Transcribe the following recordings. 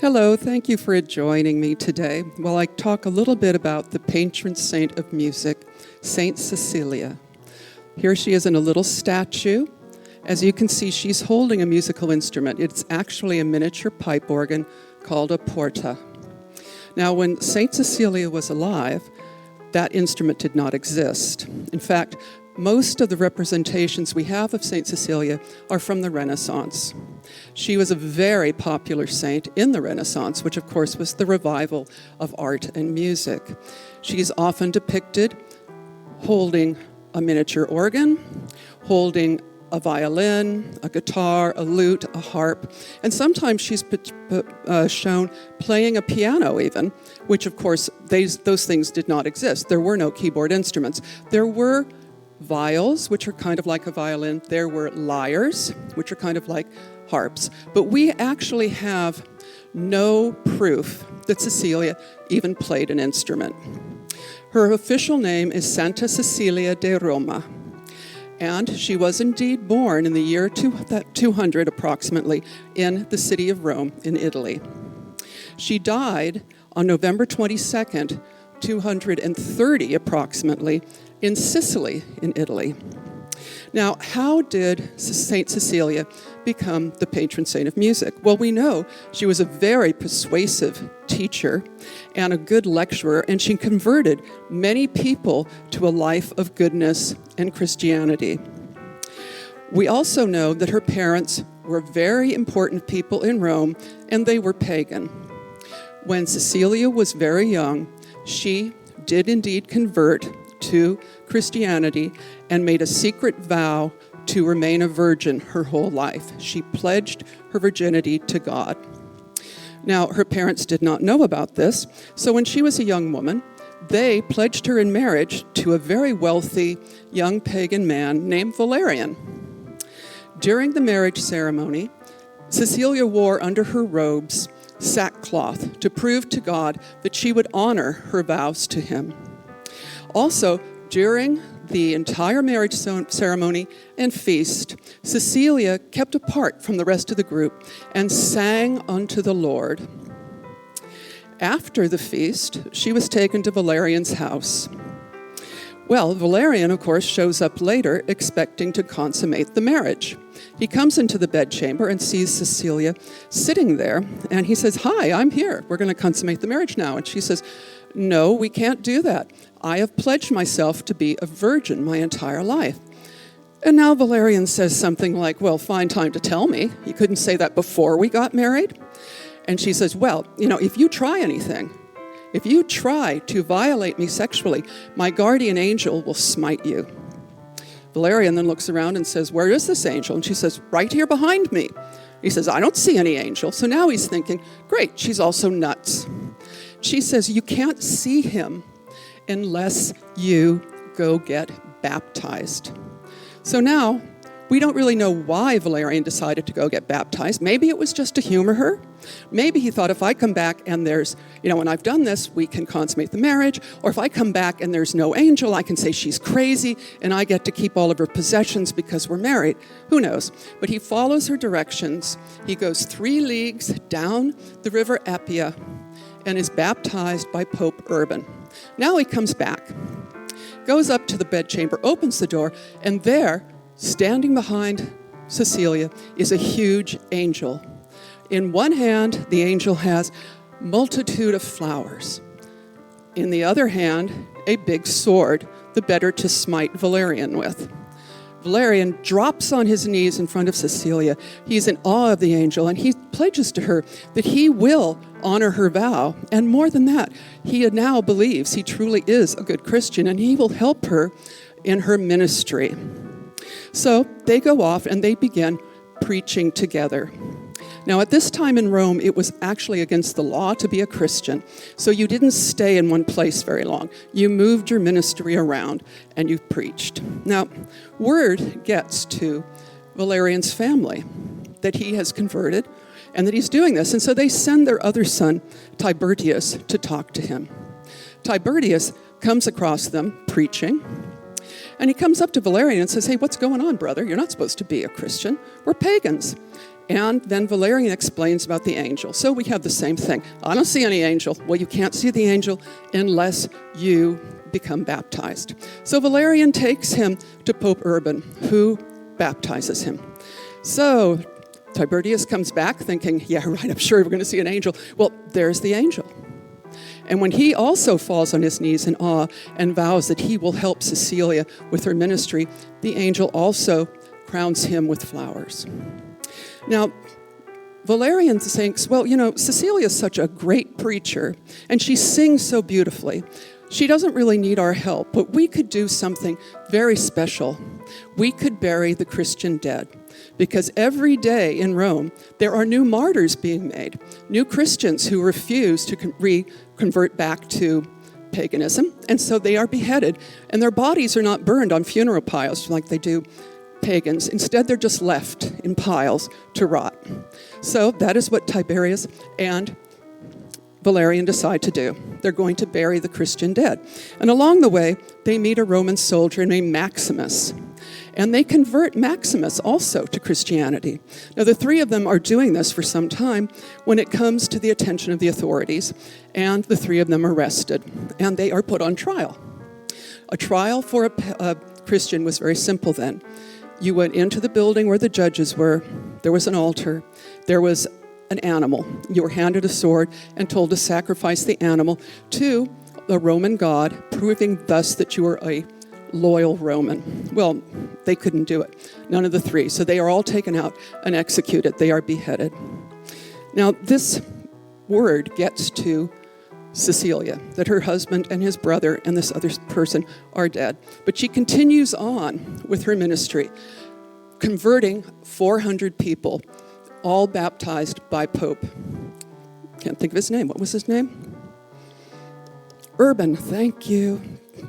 Hello, thank you for joining me today while I talk a little bit about the patron saint of music, Saint Cecilia. Here she is in a little statue. As you can see, she's holding a musical instrument. It's actually a miniature pipe organ called a porta. Now, when Saint Cecilia was alive, that instrument did not exist. In fact, most of the representations we have of Saint Cecilia are from the Renaissance. She was a very popular saint in the Renaissance, which of course was the revival of art and music. She's often depicted holding a miniature organ, holding a violin, a guitar, a lute, a harp, and sometimes she's shown playing a piano even, which of course those things did not exist. There were no keyboard instruments. There were viols, which are kind of like a violin. There were lyres, which are kind of like harps. But we actually have no proof that Cecilia even played an instrument. Her official name is Santa Cecilia de Roma, and she was indeed born in the year 200 approximately in the city of Rome in Italy. She died on November 22nd, 230 approximately, in Sicily, in Italy. Now, how did Saint Cecilia become the patron saint of music? Well, we know she was a very persuasive teacher and a good lecturer, and she converted many people to a life of goodness and Christianity. We also know that her parents were very important people in Rome, and they were pagan. When Cecilia was very young, she did indeed convert to Christianity and made a secret vow to remain a virgin her whole life. She pledged her virginity to God. Now, her parents did not know about this, so when she was a young woman, they pledged her in marriage to a very wealthy young pagan man named Valerian. During the marriage ceremony, Cecilia wore under her robes sackcloth to prove to God that she would honor her vows to him. Also, during the entire marriage ceremony and feast, Cecilia kept apart from the rest of the group and sang unto the Lord. After the feast, she was taken to Valerian's house. Well, Valerian, of course, shows up later expecting to consummate the marriage. He comes into the bedchamber and sees Cecilia sitting there, and he says, "Hi, I'm here. We're going to consummate the marriage now." And she says, "No, we can't do that. I have pledged myself to be a virgin my entire life." And now Valerian says something like, "Well, find time to tell me. You couldn't say that before we got married." And she says, "Well, if you try anything, if you try to violate me sexually, my guardian angel will smite you." Valerian then looks around and says, "Where is this angel?" And she says, "Right here behind me." He says, "I don't see any angel." So now he's thinking, great, she's also nuts. She says, "You can't see him unless you go get baptized." So now, we don't really know why Valerian decided to go get baptized. Maybe it was just to humor her. Maybe he thought, if I come back and there's, when I've done this, we can consummate the marriage. Or if I come back and there's no angel, I can say she's crazy and I get to keep all of her possessions because we're married. Who knows? But he follows her directions. He goes 3 leagues down the river Appia and is baptized by Pope Urban. Now he comes back, goes up to the bedchamber, opens the door, and there, standing behind Cecilia, is a huge angel. In one hand, the angel has multitude of flowers. In the other hand, a big sword, the better to smite Valerian with. Valerian drops on his knees in front of Cecilia. He's in awe of the angel, and he pledges to her that he will honor her vow. And more than that, he now believes he truly is a good Christian, and he will help her in her ministry. So they go off and they begin preaching together. Now, at this time in Rome, it was actually against the law to be a Christian. So you didn't stay in one place very long. You moved your ministry around and you preached. Now, word gets to Valerian's family that he has converted and that he's doing this. And so they send their other son, Tiberius, to talk to him. Tiberius comes across them preaching. And he comes up to Valerian and says, "Hey, what's going on, brother? You're not supposed to be a Christian. We're pagans." And then Valerian explains about the angel. So we have the same thing. I don't see any angel. Well, you can't see the angel unless you become baptized. So Valerian takes him to Pope Urban, who baptizes him. So Tiberius comes back thinking, yeah, right, I'm sure we're going to see an angel. Well, there's the angel. And when he also falls on his knees in awe and vows that he will help Cecilia with her ministry, the angel also crowns him with flowers. Now, Valerian thinks, well, Cecilia is such a great preacher, and she sings so beautifully. She doesn't really need our help, but we could do something very special. We could bury the Christian dead, because every day in Rome, there are new martyrs being made, new Christians who refuse to convert back to paganism, and so they are beheaded, and their bodies are not burned on funeral piles like they do pagans. Instead, they're just left in piles to rot. So that is what Tiberius and Valerian decide to do. They're going to bury the Christian dead. And along the way, they meet a Roman soldier named Maximus. And they convert Maximus also to Christianity. Now, the three of them are doing this for some time when it comes to the attention of the authorities, and the three of them are arrested, and they are put on trial. A trial for a Christian was very simple then. You went into the building where the judges were. There was an altar. There was an animal. You were handed a sword and told to sacrifice the animal to the Roman god, proving thus that you were a loyal Roman. Well, they couldn't do it. None of the three. So they are all taken out and executed. They are beheaded. Now, this word gets to Cecilia, that her husband and his brother and this other person are dead. But she continues on with her ministry, converting 400 people, all baptized by Pope. Can't think of his name. What was his name? Urban, thank you.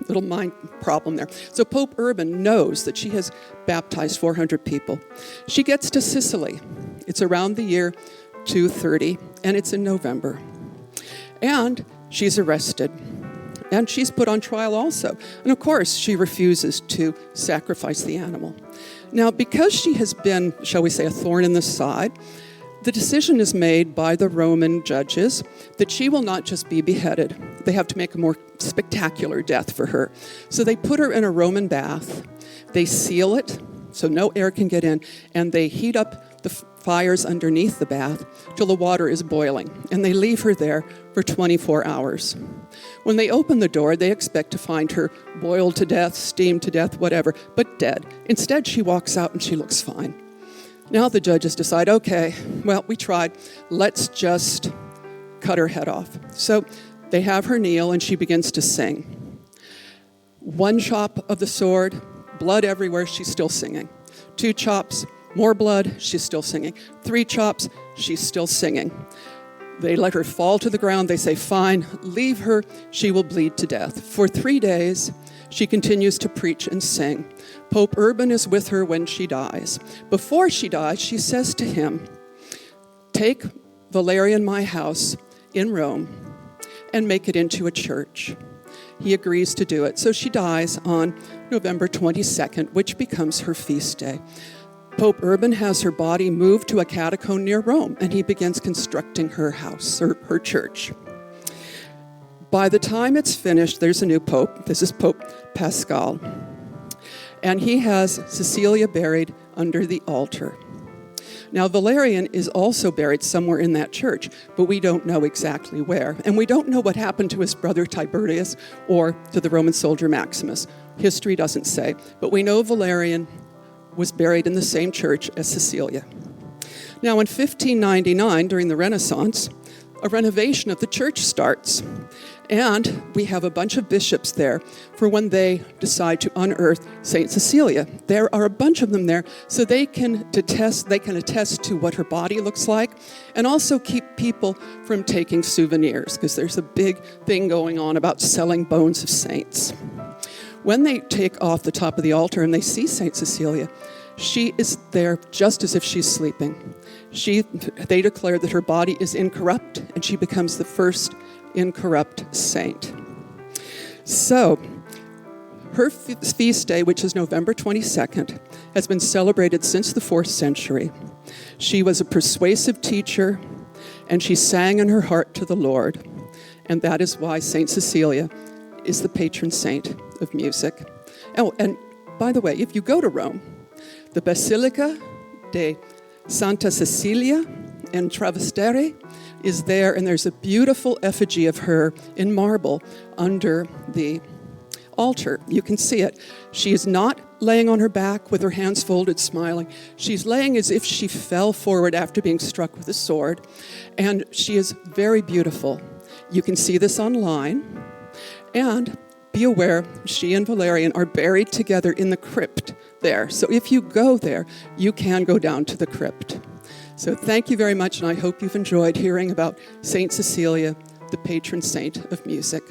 Little mind problem there. So Pope Urban knows that she has baptized 400 people. She gets to Sicily. It's around the year 230, and it's in November. And she's arrested. And she's put on trial also. And of course, she refuses to sacrifice the animal. Now, because she has been, shall we say, a thorn in the side, the decision is made by the Roman judges that she will not just be beheaded. They have to make a more spectacular death for her. So they put her in a Roman bath. They seal it so no air can get in, and they heat up the fires underneath the bath till the water is boiling, and they leave her there for 24 hours. When they open the door, they expect to find her boiled to death, steamed to death, whatever, but dead. Instead, she walks out and she looks fine. Now the judges decide, okay, well, we tried. Let's just cut her head off. So they have her kneel and she begins to sing. One chop of the sword, blood everywhere, she's still singing. 2 chops, more blood, she's still singing. 3 chops, she's still singing. They let her fall to the ground. They say, fine, leave her. She will bleed to death. For 3 days, she continues to preach and sing. Pope Urban is with her when she dies. Before she dies, she says to him, take Valerian, my house in Rome, and make it into a church. He agrees to do it. So she dies on November 22nd, which becomes her feast day. Pope Urban has her body moved to a catacomb near Rome, and he begins constructing her house, or her church. By the time it's finished, there's a new pope. This is Pope Pascal. And he has Cecilia buried under the altar. Now, Valerian is also buried somewhere in that church, but we don't know exactly where. And we don't know what happened to his brother Tiberius or to the Roman soldier Maximus. History doesn't say, but we know Valerian was buried in the same church as Cecilia. Now, in 1599, during the Renaissance, a renovation of the church starts. And we have a bunch of bishops there for when they decide to unearth St. Cecilia. There are a bunch of them there so they can attest to what her body looks like and also keep people from taking souvenirs, because there's a big thing going on about selling bones of saints. When they take off the top of the altar and they see St. Cecilia, she is there just as if she's sleeping. They declare that her body is incorrupt, and she becomes the first incorrupt saint. So, her feast day, which is November 22nd, has been celebrated since the 4th century. She was a persuasive teacher, and she sang in her heart to the Lord. And that is why Saint Cecilia is the patron saint of music. Oh, and by the way, if you go to Rome, the Basilica de Santa Cecilia in Trastevere is there, and there's a beautiful effigy of her in marble under the altar. You can see it. She is not laying on her back with her hands folded, smiling. She's laying as if she fell forward after being struck with a sword, and she is very beautiful. You can see this online, and be aware, she and Valerian are buried together in the crypt there. So if you go there, you can go down to the crypt. So thank you very much, and I hope you've enjoyed hearing about Saint Cecilia, the patron saint of music.